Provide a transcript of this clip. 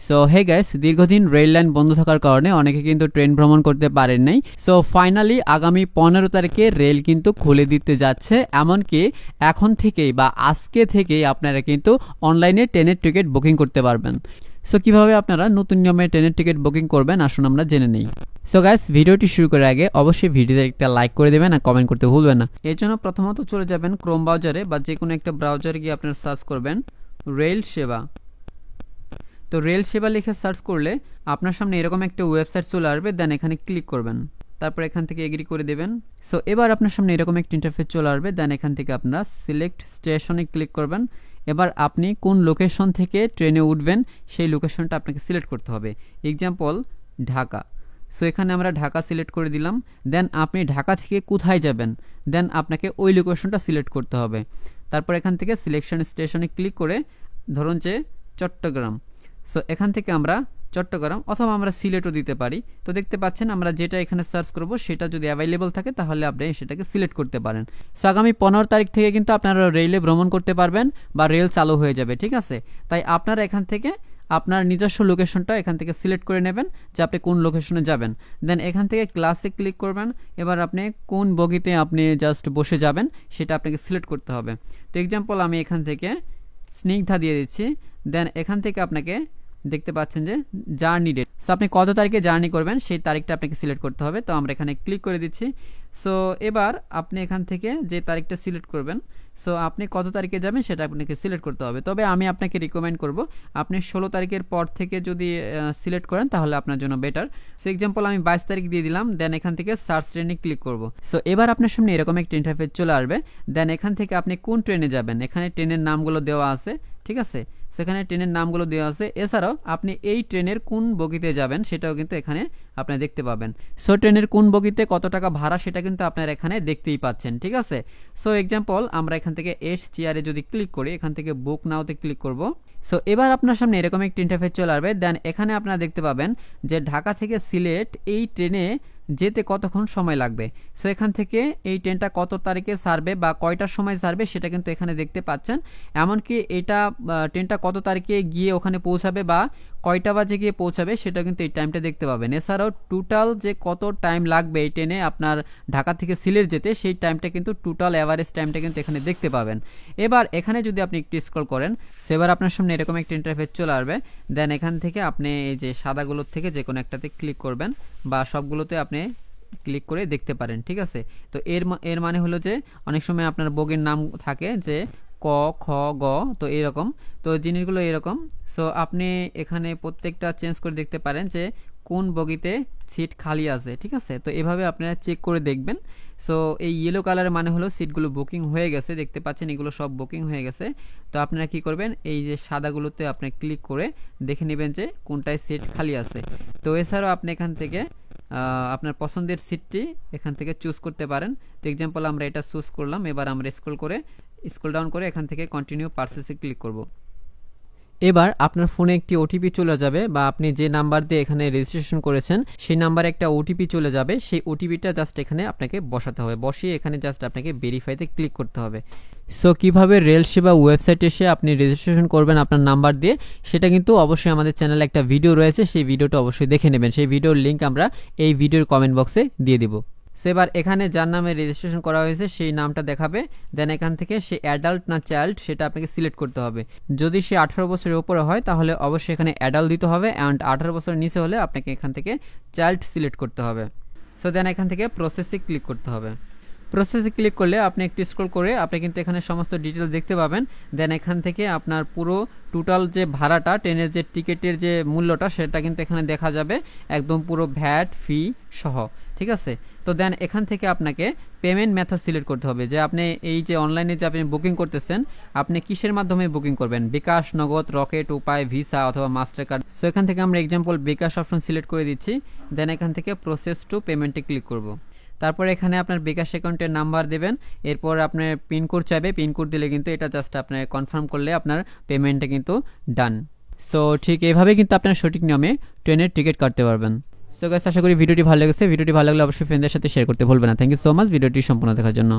So hey guys, দীর্ঘদিন rail line বন্ধ থাকার কারণে অনেকে কিন্তু ট্রেন ভ্রমণ করতে পারেন নাই। সো ফাইনালি আগামী 15 তারিখে রেল কিন্তু খুলে দিতে যাচ্ছে। এমনকি এখন থেকেই বা আজকে থেকেই আপনারা কিন্তু অনলাইনে ট্রেনের টিকিট বুকিং করতে পারবেন। সো কিভাবে আপনারা নতুন নিয়মে ট্রেনের টিকিট বুকিং করবেন আসুন আমরা জেনে নেই। সো গাইস, ভিডিওটি শুরু করার আগে অবশ্যই ভিডিওতে একটা লাইক করে দেবেন আর কমেন্ট করতে ভুলবেন না। এর জন্য প্রথমত চলে যাবেন ক্রোম ব্রাউজারে বা যে কোনো একটা ব্রাউজারে গিয়ে আপনারা সার্চ করবেন রেল সেবা। তো রেল সেবা লিখে সার্চ করলে আপনার সামনে এরকম একটা ওয়েবসাইট চলে আসবে, দেন এখানে ক্লিক করবেন, তারপর এখান থেকে এগ্রি করে দেবেন। সো এবার আপনার সামনে এরকম একটা ইন্টারফেস চলে আসবে, দেন এখান থেকে আপনারা সিলেক্ট স্টেশনে ক্লিক করবেন। এবার আপনি কোন লোকেশন থেকে ট্রেনে উঠবেন সেই লোকেশনটা আপনাকে সিলেক্ট করতে হবে। এক্সাম্পল ঢাকা। সো এখানে আমরা ঢাকা সিলেক্ট করে দিলাম। দেন আপনি ঢাকা থেকে কোথায় যাবেন, দেন আপনাকে ওই লোকেশনটা সিলেক্ট করতে হবে। তারপর এখান থেকে সিলেকশন স্টেশনে ক্লিক করে ধরুন যে চট্টগ্রাম। সো এখান থেকে আমরা চট্টগ্রাম অথবা আমরা সিলেটও দিতে পারি। তো দেখতে পাচ্ছেন আমরা যেটা এখানে সার্চ করব সেটা যদি অ্যাভেলেবল থাকে তাহলে আপনি সেটাকে সিলেক্ট করতে পারেন। সো আগামী 15 তারিখ থেকে কিন্তু আপনারা রেলে ভ্রমণ করতে পারবেন বা রেল চালু হয়ে যাবে, ঠিক আছে। তাই আপনারা এখান থেকে আপনার নিজস্ব লোকেশনটা এখান থেকে সিলেক্ট করে নেবেন যে আপনি কোন লোকেশনে যাবেন। দেন এখান থেকে ক্লাসে ক্লিক করবেন। এবার আপনি কোন বগিতে আপনি জাস্ট বসে যাবেন সেটা আপনাকে সিলেক্ট করতে হবে। তো এক্সাম্পল আমি এখান থেকে স্নিগ্ধা দিয়ে দিচ্ছি। দেন এখান থেকে আপনাকে দেখতে পাচ্ছেন যে জার্নি ডেট। সো আপনি কত তারিখে জার্নি করবেন সেই তারিখটা আপনাকে সিলেক্ট করতে হবে। তো আমরা এখানে ক্লিক করে দিচ্ছি। সো এবার আপনি এখান থেকে যে তারিখটা সিলেক্ট করবেন, সো আপনি কত তারিখে যাবেন সেটা আপনাকে সিলেক্ট করতে হবে। তবে আমি আপনাকে রিকমেন্ড করব আপনি 16 তারিখের পর থেকে যদি সিলেক্ট করেন তাহলে আপনার জন্য বেটার। সো এক্সাম্পল আমি 22 তারিখ দিয়ে দিলাম। দেন এখান থেকে সার্চ ট্রেনে ক্লিক করব। সো এবার আপনার সামনে এরকম একটা ইন্টারফেস চলে আসবে। দেন এখান থেকে আপনি কোন ট্রেনে যাবেন, এখানে ট্রেনের নামগুলো দেওয়া আছে, ঠিক আছে। সেখানে ট্রেনের নামগুলো দেওয়া আছে। এছাড়াও আপনি এই ট্রেনের কোন বগিতে যাবেন সেটাও কিন্তু এখানে আপনি দেখতে পাবেন। সো ট্রেনের কোন বগিতে কত টাকা ভাড়া সেটা কিন্তু আপনারা এখানে দেখতেই পাচ্ছেন, ঠিক আছে। সো এক্সাম্পল আমরা এখান থেকে এস চেয়ারে যদি ক্লিক করি, এখান থেকে বুক নাওতে ক্লিক করব। সো এবার আপনার সামনে এরকম একটা ইন্টারফেস চলে আসবে। দেন এখানে আপনারা দেখতে পাবেন যে ঢাকা থেকে সিলেট এই ট্রেনে যেতে কতক্ষণ সময় লাগবে। সো এখান থেকে এই ট্রেনটা কত তারিখে ছাড়বে বা কয়টার সময় ছাড়বে সেটা কিন্তু এখানে দেখতে পাচ্ছেন। এমনকি এটা ট্রেনটা কত তারিখে গিয়ে ওখানে পৌঁছাবে বা কয়টা বাজে গিয়ে পৌঁছাবে সেটা কিন্তু এই টাইমটা দেখতে পাবেন। এছাড়াও টোটাল যে কত টাইম লাগবে এই ট্রেনে আপনার ঢাকা থেকে সিলেট যেতে সেই টাইমটা কিন্তু টোটাল অ্যাভারেজ টাইমটা কিন্তু এখানে দেখতে পাবেন। এবার এখানে যদি আপনি একটু স্ক্রল করেন, সো এবার আপনার সামনে এরকম একটা ইন্টারফেস চলে আসবে। দেন এখান থেকে আপনি এই যে সাদাগুলোর থেকে যে কোনো একটাতে ক্লিক করবেন বা সবগুলোতে আপনি ক্লিক করে দেখতে পারেন, ঠিক আছে। তো এর মানে হলো যে অনেক সময় আপনার বগির নাম থাকে যে ক খ গ, তো এরকম, তো জিনিসগুলো এরকম। সো আপনি এখানে প্রত্যেকটা চেঞ্জ করে দেখতে পারেন যে কোন বগিতে সিট খালি আছে, ঠিক আছে। তো এভাবে আপনারা চেক করে দেখবেন। সো এই ইয়েলো কালারের মানে হলো সিটগুলো বুকিং হয়ে গেছে, দেখতে পাচ্ছেন এগুলো সব বুকিং হয়ে গেছে। তো আপনারা কি করবেন, এই যে সাদাগুলোতে আপনি ক্লিক করে দেখে নেবেন যে কোনটায় সিট খালি আছে। তো এছাড়াও আপনি এখান থেকে আপনার পছন্দের সিটটি এখান থেকে চুজ করতে পারেন। তো এক্সাম্পল আমরা এটা চুজ করলাম। এবার আমরা স্ক্রল ডাউন করে এখান থেকে কন্টিনিউ পারচেসে ক্লিক করব। এবার আপনার ফোনে একটি ওটিপি চলে যাবে বা আপনি যে নাম্বার দিয়ে এখানে রেজিস্ট্রেশন করেছেন সেই নাম্বারে একটা ওটিপি চলে যাবে। সেই ওটিপিটা জাস্ট এখানে আপনাকে বসাতে হবে, বসিয়ে এখানে জাস্ট আপনাকে ভেরিফাইতে ক্লিক করতে হবে। সো কিভাবে রেল সেবা ওয়েবসাইটে এসে আপনি রেজিস্ট্রেশন করবেন আপনার নাম্বার দিয়ে সেটা কিন্তু অবশ্যই আমাদের চ্যানেলে একটা ভিডিও রয়েছে, সেই ভিডিওটা অবশ্যই দেখে নেবেন। সেই ভিডিওর লিঙ্ক আমরা এই ভিডিওর কমেন্ট বক্সে দিয়ে দিব। সো এবার এখানে যার নামে রেজিস্ট্রেশন করা হয়েছে সেই নামটা দেখাবে। দেন এখান থেকে সে অ্যাডাল্ট না চাইল্ড সেটা আপনাকে সিলেক্ট করতে হবে। যদি সে 18 বছরের উপরে হয় তাহলে অবশ্যই এখানে অ্যাডাল্ট দিতে হবে, অ্যান্ড 18 বছরের নিচে হলে আপনাকে এখান থেকে চাইল্ড সিলেক্ট করতে হবে। সো দেন এখান থেকে প্রসেসে ক্লিক করতে হবে। প্রসেসে ক্লিক করলে আপনি একটু স্ক্রল করে আপনি কিন্তু এখানে সমস্ত ডিটেলস দেখতে পাবেন। দেন এখান থেকে আপনার পুরো টোটাল যে ভাড়াটা ট্রেনের যে টিকিটের যে মূল্যটা সেটা কিন্তু এখানে দেখা যাবে, একদম পুরো ভ্যাট ফি সহ, ঠিক আছে। তো দেন এখান থেকে আপনাকে পেমেন্ট মেথড সিলেক্ট করতে হবে যে আপনি এই যে অনলাইনে যে আপনি বুকিং করতেছেন আপনি কিসের মাধ্যমে বুকিং করবেন, বিকাশ, নগদ, রকেট, উপায়, ভিসা অথবা মাস্টার কার্ড। সো এখান থেকে আমরা এক্সাম্পল বিকাশ অপশন সিলেক্ট করে দিচ্ছি। দেন এখান থেকে প্রসেস টু পেমেন্টে ক্লিক করব। তারপর এখানে আপনার বিকাশ অ্যাকাউন্টের নাম্বার দেবেন। এরপর আপনার পিনকোড চাইবে, পিনকোড দিলে কিন্তু এটা জাস্ট আপনার কনফার্ম করলে আপনার পেমেন্টটা কিন্তু ডান। সো ঠিক এইভাবে কিন্তু আপনার সঠিক নিয়মে ট্রেনের টিকিট কাটতে পারবেন। সো গাইস, আশা করি ভিডিওটি ভালো লেগেছে। ভিডিওটি ভালো লাগলে অবশ্যই ফ্রেন্ডদের সাথে শেয়ার করতে ভুলবেন না। থ্যাংক ইউ সো মাচ ভিডিওটি সম্পূর্ণ দেখার জন্য।